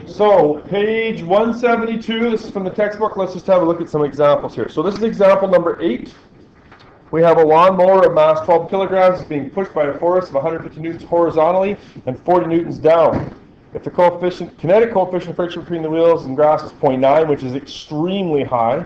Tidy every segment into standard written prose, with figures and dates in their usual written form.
So, page 172, this is from the textbook. Let's just have a look at some examples here. So this is example number 8. We have a lawnmower of mass 12 kilograms being pushed by a force of 150 newtons horizontally and 40 newtons down. If the kinetic coefficient of friction between the wheels and grass is 0.9, which is extremely high,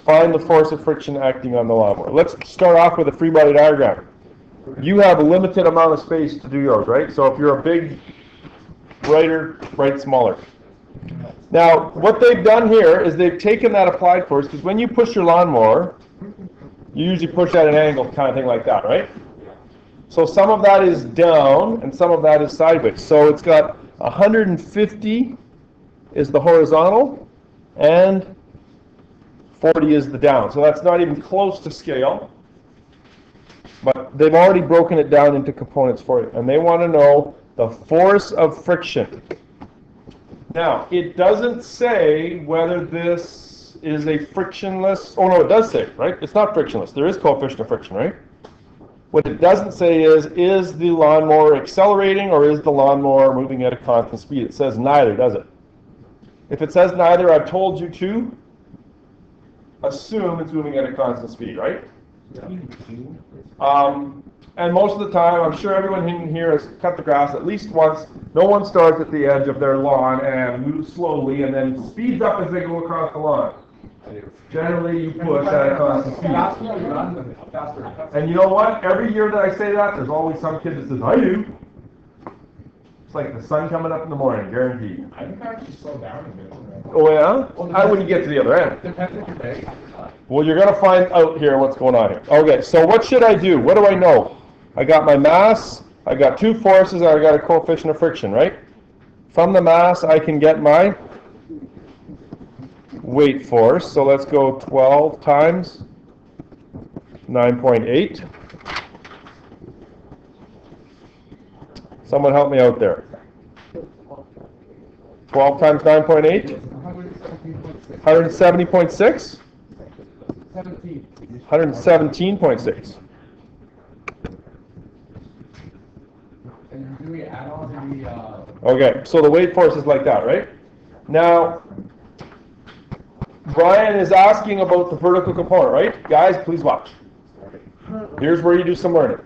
find the force of friction acting on the lawnmower. Let's start off with a free body diagram. You have a limited amount of space to do yours, right? So if you're a big writer, write smaller. Now, what they've done here is they've taken that applied force, because when you push your lawnmower, you usually push at an angle, kind of thing like that, right? So some of that is down, and some of that is sideways. So it's got 150 is the horizontal, and 40 is the down. So that's not even close to scale. But they've already broken it down into components for you. And they want to know the force of friction. Now, it doesn't say whether this is a frictionless... Oh, no, it does say, right? It's not frictionless. There is coefficient of friction, right? What it doesn't say is the lawnmower accelerating or is the lawnmower moving at a constant speed? It says neither, does it? If it says neither, I've told you to assume it's moving at a constant speed, right? And most of the time, I'm sure everyone in here has cut the grass at least once. No one starts at the edge of their lawn and moves slowly and then speeds up as they go across the lawn. Generally, you push at a constant speed. And you know what? Every year that I say that, there's always some kid that says, I do. It's like the sun coming up in the morning, guaranteed. I think I actually slow down a bit. Oh yeah? How would you get to the other end? Depends on your day. Well, you're going to find out here what's going on here. Okay, so what should I do? What do I know? I got my mass, I got two forces, and I got a coefficient of friction, right? From the mass, I can get my weight force. So let's go 12 times 9.8. Someone help me out there. 12 times 9.8? 170.6? 117.6. And do we add on the... Okay, so the weight force is like that, right? Now, Brian is asking about the vertical component, right? Guys, please watch. Here's where you do some learning.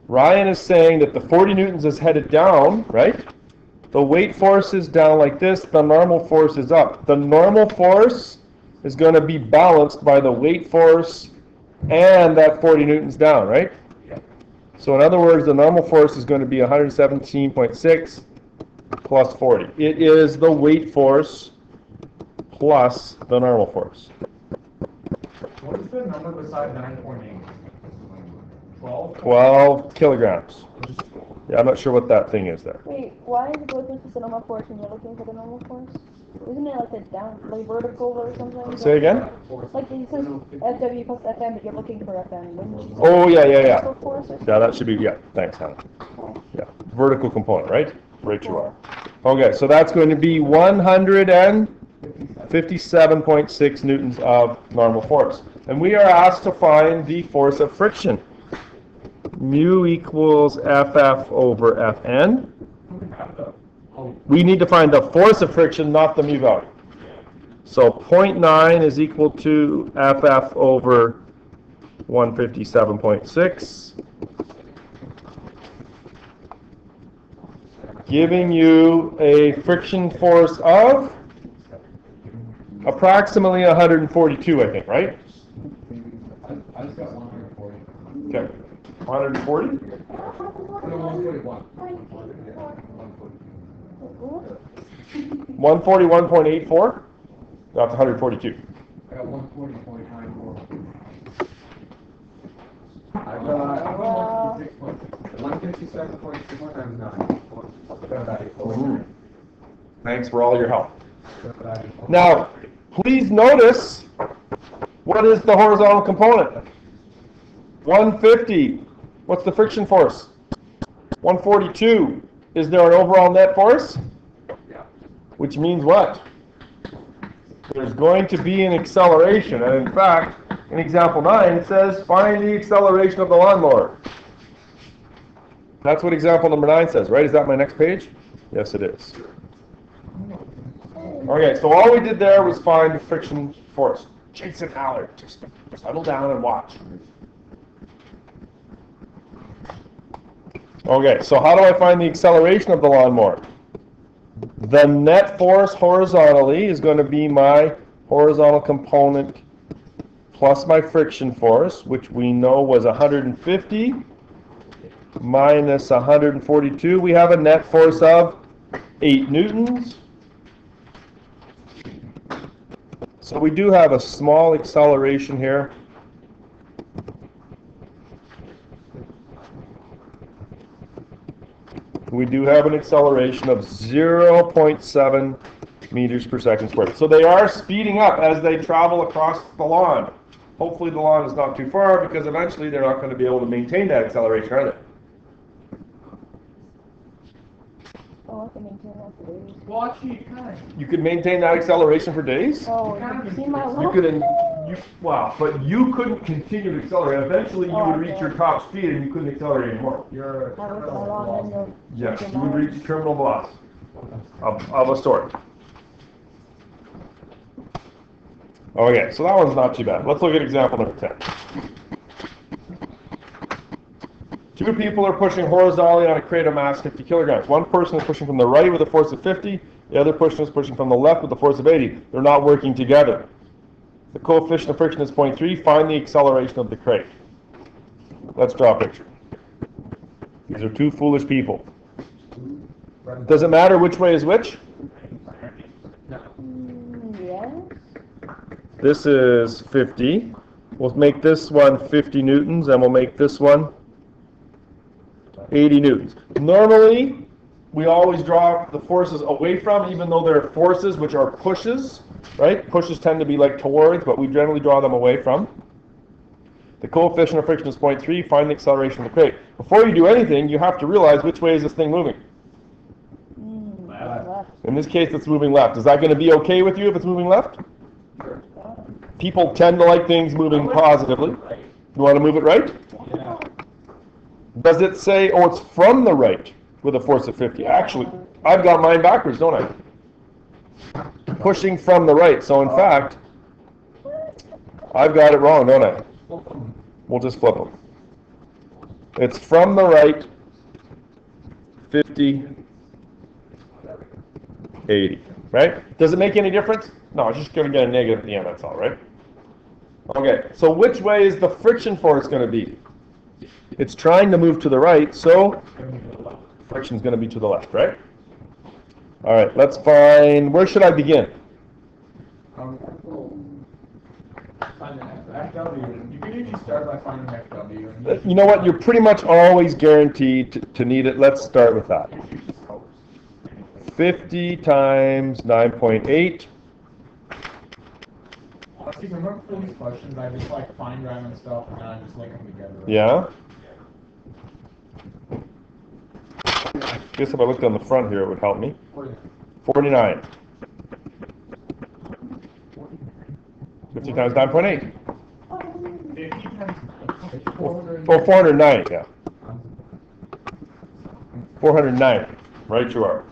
Ryan is saying that the 40 newtons is headed down, right? The weight force is down like this, the normal force is up. The normal force is going to be balanced by the weight force and that 40 newtons down, right? So in other words, the normal force is going to be 117.6 plus 40. It is the weight force plus the normal force. What is the number beside 9.8? 12? 12 kilograms. Yeah, I'm not sure what that thing is there. Wait, why is it looking for the normal force and you're looking for the normal force? Isn't it like a down, like vertical or something? Say again? Like it says FW plus FM, but you're looking for FM. Wouldn't you say Oh, yeah. vertical force or Yeah, that should be, yeah, thanks, Hannah. Yeah, vertical component, right? Right you are. Okay, so that's going to be 157.6 newtons of normal force. And we are asked to find the force of friction. Mu equals FF over Fn. We need to find the force of friction, not the mu value. So 0.9 is equal to FF over 157.6. Giving you a friction force of approximately 142, I think, right? I just got 140. Okay. 140? No, 141. 141.84? That's 142. I got 140.94. I got 157.6 times 9. Thanks for all your help. Now, please notice, what is the horizontal component? 150. What's the friction force? 142. Is there an overall net force? Yeah. Which means what? There's going to be an acceleration. And in fact, in example 9, it says, find the acceleration of the lawnmower. That's what example number 9 says, right? Is that my next page? Yes, it is. Okay, so all we did there was find the friction force. Jason Allard, just settle down and watch. Okay, so how do I find the acceleration of the lawnmower? The net force horizontally is going to be my horizontal component plus my friction force, which we know was 150 minus 142. We have a net force of 8 newtons. So we do have a small acceleration here. We do have an acceleration of 0.7 meters per second squared. So they are speeding up as they travel across the lawn. Hopefully the lawn is not too far, because eventually they're not going to be able to maintain that acceleration, are they? Oh, I can maintain that for days. Well, actually, you kind of. You could maintain that acceleration for days? Oh, have you seen my You lawn? could, wow, but you couldn't continue to accelerate. Eventually you would reach your top speed and you couldn't accelerate anymore. You're. I look at my lawn and you'll Yes, change you your would mind. reach terminal velocity of a sort. Okay, so that one's not too bad. Let's look at example number 10. Two people are pushing horizontally on a crate of mass 50 kilograms. One person is pushing from the right with a force of 50. The other person is pushing from the left with a force of 80. They're not working together. The coefficient of friction is 0.3. Find the acceleration of the crate. Let's draw a picture. These are two foolish people. Does it matter which way is which? Yes. This is 50. We'll make this one 50 newtons, and we'll make this one 80 newtons. Normally, we always draw the forces away from, even though they're forces which are pushes, right? Pushes tend to be like towards, but we generally draw them away from. The coefficient of friction is 0.3. Find the acceleration of the crate. Before you do anything, you have to realize which way is this thing moving. Left. In this case, it's moving left. Is that going to be okay with you if it's moving left? People tend to like things moving positively. You want to move it right? Yeah. Does it say, oh, it's from the right with a force of 50? Actually, I've got mine backwards, don't I? Pushing from the right. So in fact, I've got it wrong, don't I? We'll just flip them. It's from the right, 50, 80, right? Does it make any difference? No, it's just going to get a negative at the end, that's all, right? Okay, so which way is the friction force going to be? It's trying to move to the right, so friction is going to be to the left, right? All right, let's find, where should I begin? Find the FW. You can usually start by finding FW. You know what, you're pretty much always guaranteed to need it. Let's start with that. 50 times 9.8. See, remember for these questions, I just like find random stuff and I just link them together. Yeah. Guess if I looked on the front here, it would help me. 49. 50 times 9.8. 50 times Oh, 409, yeah. 409. Right you are.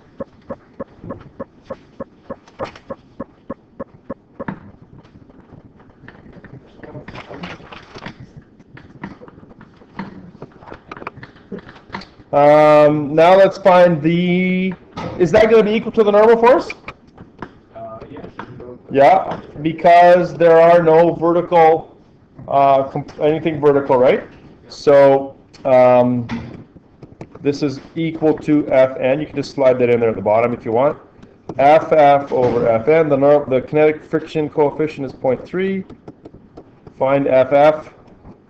Now let's find the, is that going to be equal to the normal force? yeah. Yeah, because there are no vertical, anything vertical, right? So this is equal to Fn. You can just slide that in there at the bottom if you want. Ff over Fn. The kinetic friction coefficient is 0.3. Find Ff.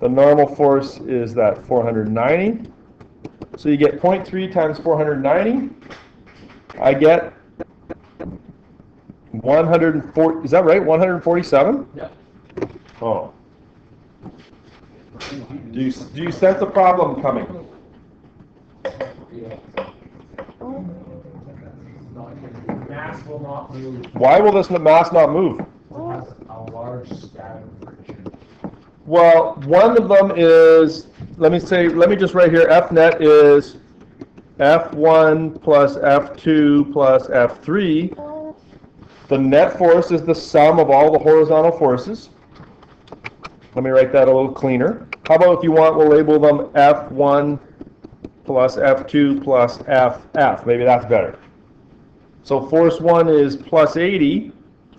The normal force is that 490. So you get 0.3 times 490. I get 140. Is that right? 147? Yeah. Oh. Do you sense a problem coming? Mass will not move. Why will this mass not move? It has a large scatter friction. Well, one of them is, let me just write here, F net is F1 plus F2 plus F3. The net force is the sum of all the horizontal forces. Let me write that a little cleaner. How about if you want, we'll label them F1 plus F2 plus FF. Maybe that's better. So force 1 is plus 80,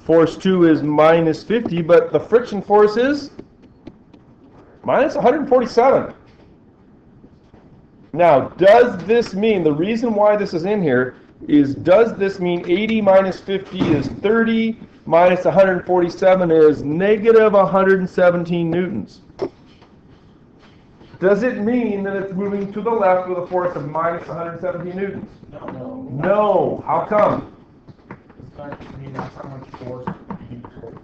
force 2 is minus 50, but the friction force is minus 147. Now, does this mean, the reason why this is in here is, does this mean 80 minus 50 is 30, minus 147 is negative 117 newtons? Does it mean that it's moving to the left with a force of minus 117 newtons? No. No. How come? That's how much force you put.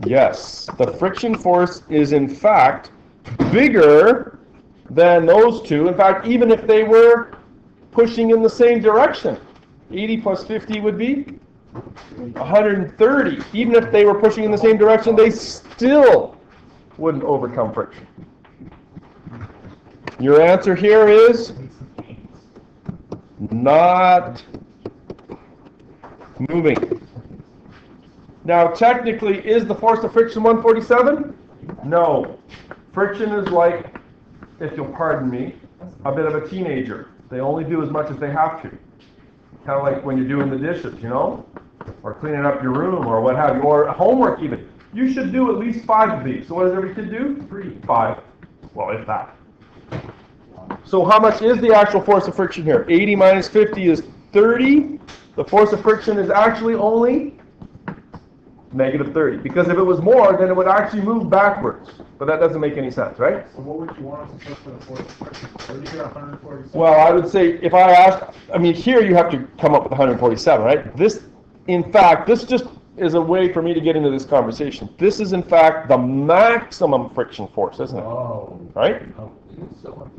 Yes. The friction force is in fact bigger than those two. In fact, even if they were pushing in the same direction, 80 plus 50 would be 130. Even if they were pushing in the same direction, they still wouldn't overcome friction. Your answer here is not moving. Now, technically, is the force of friction 147? No. Friction is like, if you'll pardon me, a bit of a teenager. They only do as much as they have to. Kind of like when you're doing the dishes, you know? Or cleaning up your room, or what have you, or homework even. You should do at least 5 of these. So what does every kid do? 3, 5. Well, if that. So how much is the actual force of friction here? 80 minus 50 is 30. The force of friction is actually only negative 30. Because if it was more, then it would actually move backwards. But that doesn't make any sense, right? So what would you want us to put for the force of friction? 30 or 147? Well, I would say, if I asked, I mean, here you have to come up with 147, right? This, in fact, this just is a way for me to get into this conversation. This is, in fact, the maximum friction force, isn't it? Oh. Right? So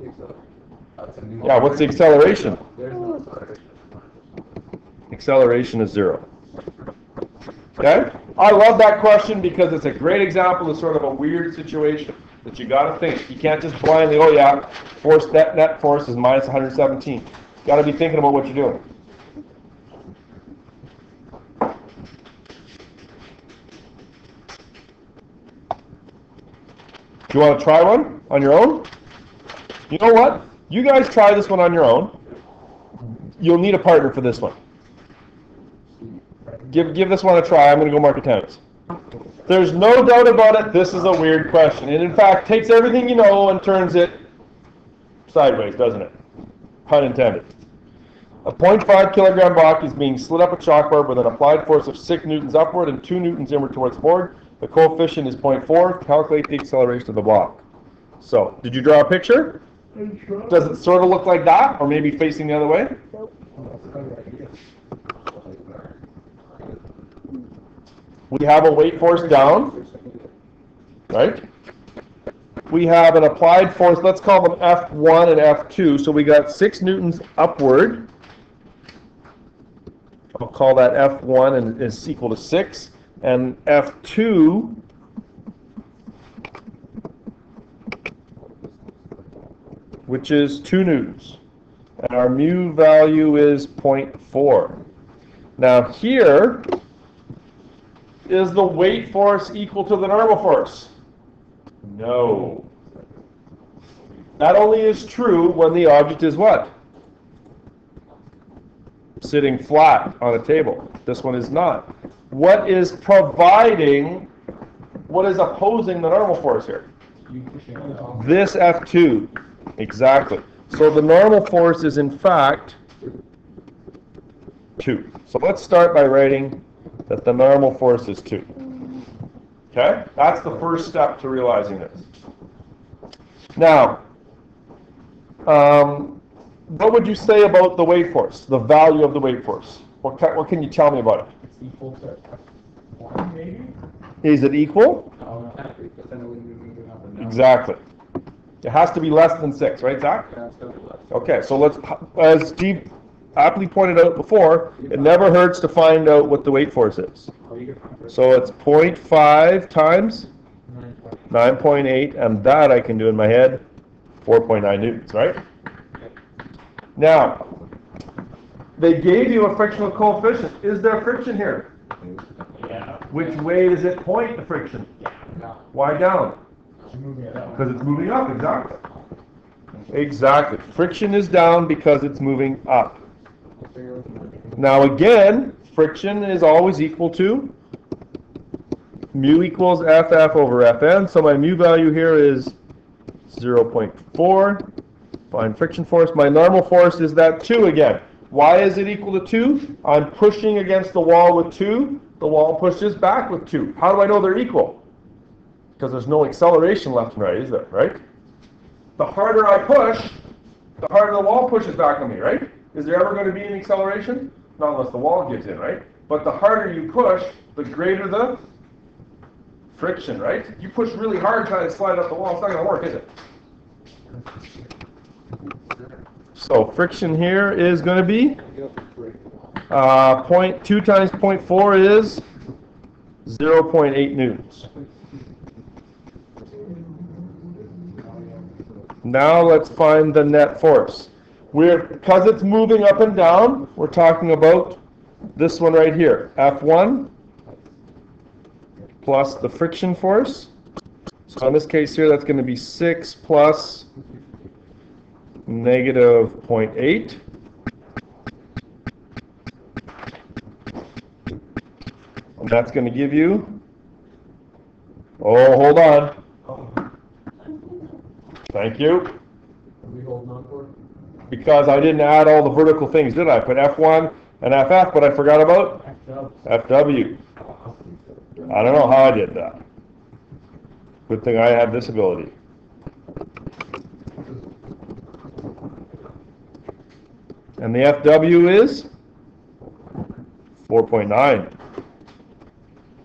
that's a new Yeah, what's the acceleration? There's no acceleration. Acceleration is 0. Okay? I love that question because it's a great example of sort of a weird situation that you got to think. You can't just blindly, oh yeah, force, net force is minus 117. You got to be thinking about what you're doing. Do you want to try one on your own? You know what? You guys try this one on your own. You'll need a partner for this one. Give this one a try. I'm going to go mark attendance. There's no doubt about it, this is a weird question. It, in fact, takes everything you know and turns it sideways, doesn't it? Pun intended. A 0.5 kilogram block is being slid up a chalkboard with an applied force of 6 newtons upward and 2 newtons inward towards the board. The coefficient is 0.4. Calculate the acceleration of the block. So, did you draw a picture? Does it sort of look like that, or maybe facing the other way? Nope. We have a weight force down, right? We have an applied force, let's call them F1 and F2. So we got 6 newtons upward. I'll call that F1 and is equal to 6. And F2 which is 2 newtons. And our mu value is 0.4. Now here, is the weight force equal to the normal force? No. That only is true when the object is what? Sitting flat on a table. This one is not. What is providing, what is opposing the normal force here? This F2. Exactly. So the normal force is in fact 2. So let's start by writing that the normal force is 2. Okay? That's the first step to realizing this. Now, what would you say about the weight force, the value of the weight force? What can you tell me about it? It's equal to F1, maybe? Is it equal? No, not because then it wouldn't be moving up and down. Exactly. It has to be less than 6, right, Zach? Yeah, it's gotta be less. Okay, so let's, as Steve aptly pointed out before, it never hurts to find out what the weight force is. So it's 0.5 times 9.8, and that I can do in my head, 4.9 newtons, right? Now, they gave you a frictional coefficient. Is there friction here? Yeah. Which way does it point, the friction? Why down? You're moving it that way. Because it's moving up, exactly. Exactly. Friction is down because it's moving up. Now again, friction is always equal to mu equals FF over Fn. So my mu value here is 0.4. Find friction force. My normal force is that 2 again. Why is it equal to 2? I'm pushing against the wall with 2. The wall pushes back with 2. How do I know they're equal? Because there's no acceleration left and right, is there? Right? The harder I push, the harder the wall pushes back on me, right? Is there ever going to be an acceleration? Not unless the wall gives in, right? But the harder you push, the greater the friction, right? You push really hard trying to slide up the wall, it's not going to work, is it? So friction here is going to be 0.2 times 0.4 is 0.8 newtons. Now let's find the net force. Because it's moving up and down, we're talking about this one right here, F1 plus the friction force. So in this case here, that's going to be 6 plus negative 0.8. And that's going to give you, oh, hold on. Thank you. Because I didn't add all the vertical things, did I? I put F1 and FF, but I forgot about FW. I don't know how I did that. Good thing I have this ability. And the FW is 4.9.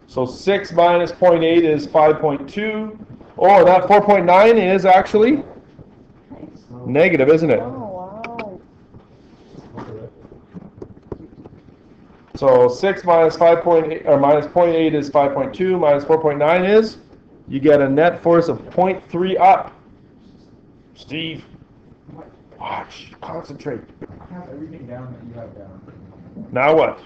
So 6 minus 0.8 is 5.2. Oh, that 4.9 is actually negative, isn't it? Oh, wow. So 6 minus 5.8 or minus 0.8 is 5.2. Minus 4.9 is, you get a net force of 0.3 up. Steve, watch, concentrate. I have everything down that you have down. Now what?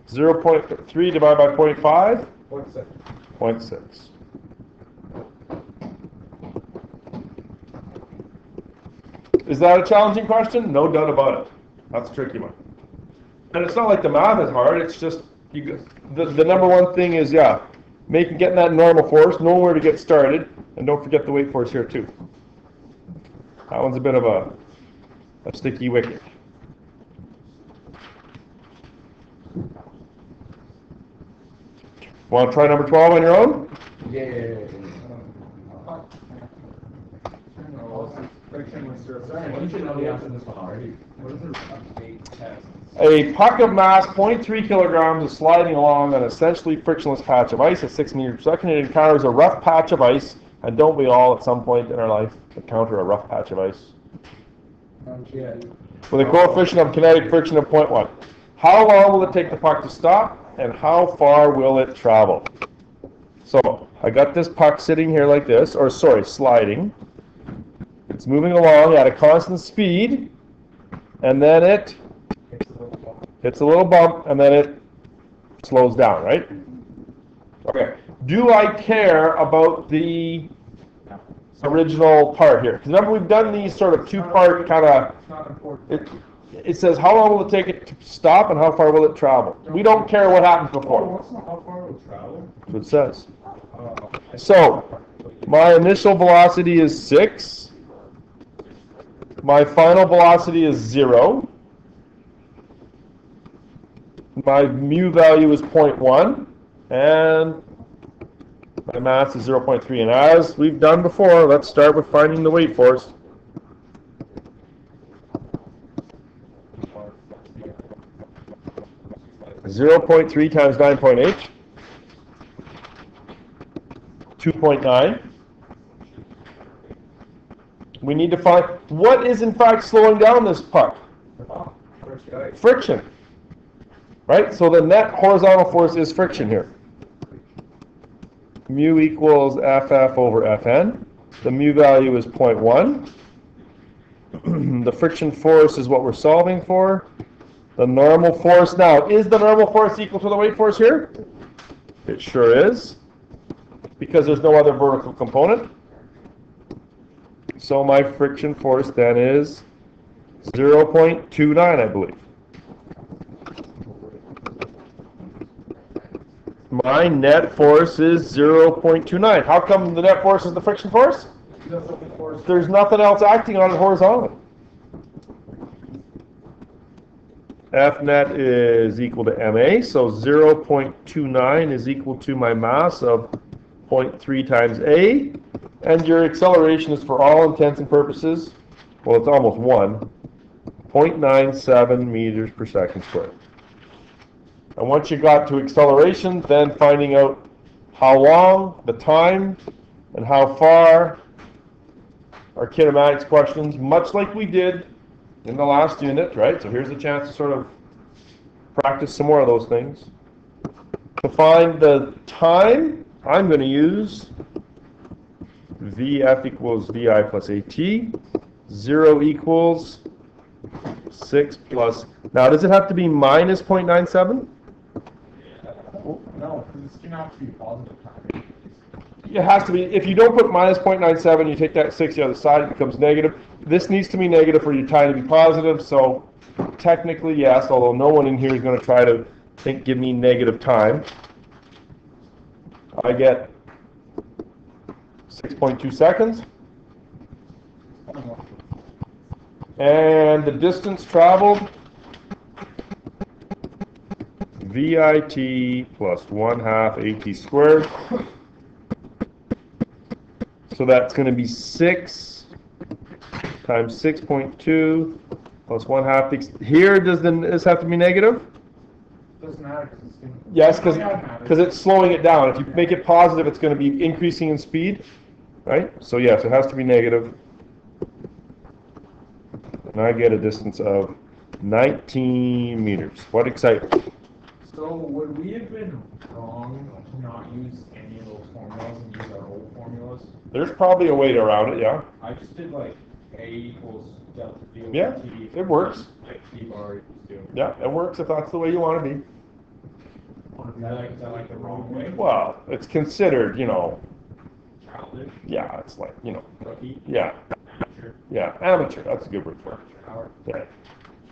Zero 0.3 divided by 0.5? 0.6. Is that a challenging question? No doubt about it. That's a tricky one. And it's not like the math is hard. It's just the number one thing is, yeah, getting that normal force, know where to get started, and don't forget the weight force here too. That one's a bit of a sticky wicket. Want to try number 12 on your own? Yeah. You should know the answer to this one already. What is the test? A puck of mass 0.3 kilograms is sliding along an essentially frictionless patch of ice at 6 meters per second. It encounters a rough patch of ice, and don't we all at some point in our life encounter a rough patch of ice? With a coefficient of kinetic friction of 0.1. How long will it take the puck to stop, and how far will it travel? So, I got this puck sitting here like this, or sorry, sliding. It's moving along at a constant speed, and then it hits a little bump, and then it slows down, right? Okay. Do I care about the original part here? Because remember, we've done these sort of two-part kind of... It's not important. It says how long will it take it to stop and how far will it travel. We don't care what happens before. How far will it travel? That's what it says. So, my initial velocity is 6. My final velocity is 0. My mu value is 0.1. And my mass is 0.3. And as we've done before, let's start with finding the weight force. Zero 0.3 times 9.8, 2.9. We need to find what is in fact slowing down this puck. Friction. Right? So the net horizontal force is friction here. Mu equals FF over Fn. The mu value is 0.1. The friction force is what we're solving for. The normal force, now, is the normal force equal to the weight force here? It sure is, because there's no other vertical component. So my friction force then is 0.29, I believe. My net force is 0.29. How come the net force is the friction force? There's nothing else acting on it horizontally. F net is equal to ma, so 0.29 is equal to my mass of 0.3 times a, and your acceleration is, for all intents and purposes, well, it's almost 1, 0.97 meters per second squared. And once you got to acceleration, then finding out how long, the time, and how far are kinematics questions, much like we did in the last unit, right? So here's a chance to sort of practice some more of those things. To find the time, I'm going to use Vf equals Vi plus At. 0 equals 6 plus... Now, does it have to be minus 0.97? No, because it's gonna have to be positive time. It has to be. If you don't put minus 0.97, you take that 6 the other side, it becomes negative. This needs to be negative for your time to be positive, so technically yes, although no one in here is going to try to give me negative time. I get 6.2 seconds. And the distance traveled, VIT plus 1/2 AT squared. So that's going to be 6 times 6.2 plus 1/2. Here, does this have to be negative? Doesn't matter because it's gonna. Yes, because it's slowing it down. If you make it positive, it's going to be increasing in speed, right? So yes, it has to be negative. And I get a distance of 19 meters. What excitement. So would we have been wrong to not use any of those formulas and use our old formulas? There's probably a way around it, yeah. I just did like A equals delta V over Yeah, T. it works. Like D bar equals 2. Yeah, it works if that's the way you want to be. Is that like the wrong way? Well, it's considered, you know, Childish, yeah, it's like, you know, rookie, yeah, amateur, yeah, amateur, that's a good word for it. hour. Yeah.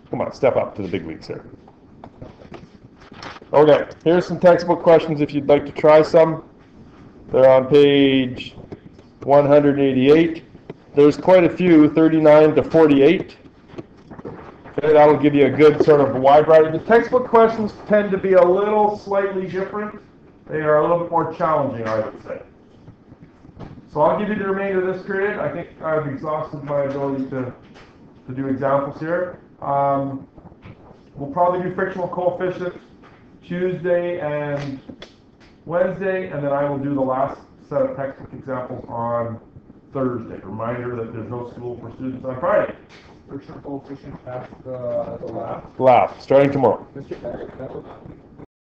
Come on, step up to the big leagues here. Okay, here's some textbook questions if you'd like to try some. They're on page 188. There's quite a few, 39 to 48. Okay, that'll give you a good sort of wide variety. The textbook questions tend to be a little slightly different. They are a little bit more challenging, I would say. So I'll give you the remainder of this period. I think I've exhausted my ability to do examples here. We'll probably do frictional coefficient Tuesday and Wednesday, and then I will do the last set of textbook examples on Thursday. Reminder that there's no school for students on Friday. Frictional coefficient at the lab. Lab, starting tomorrow. Mr. Patrick, that was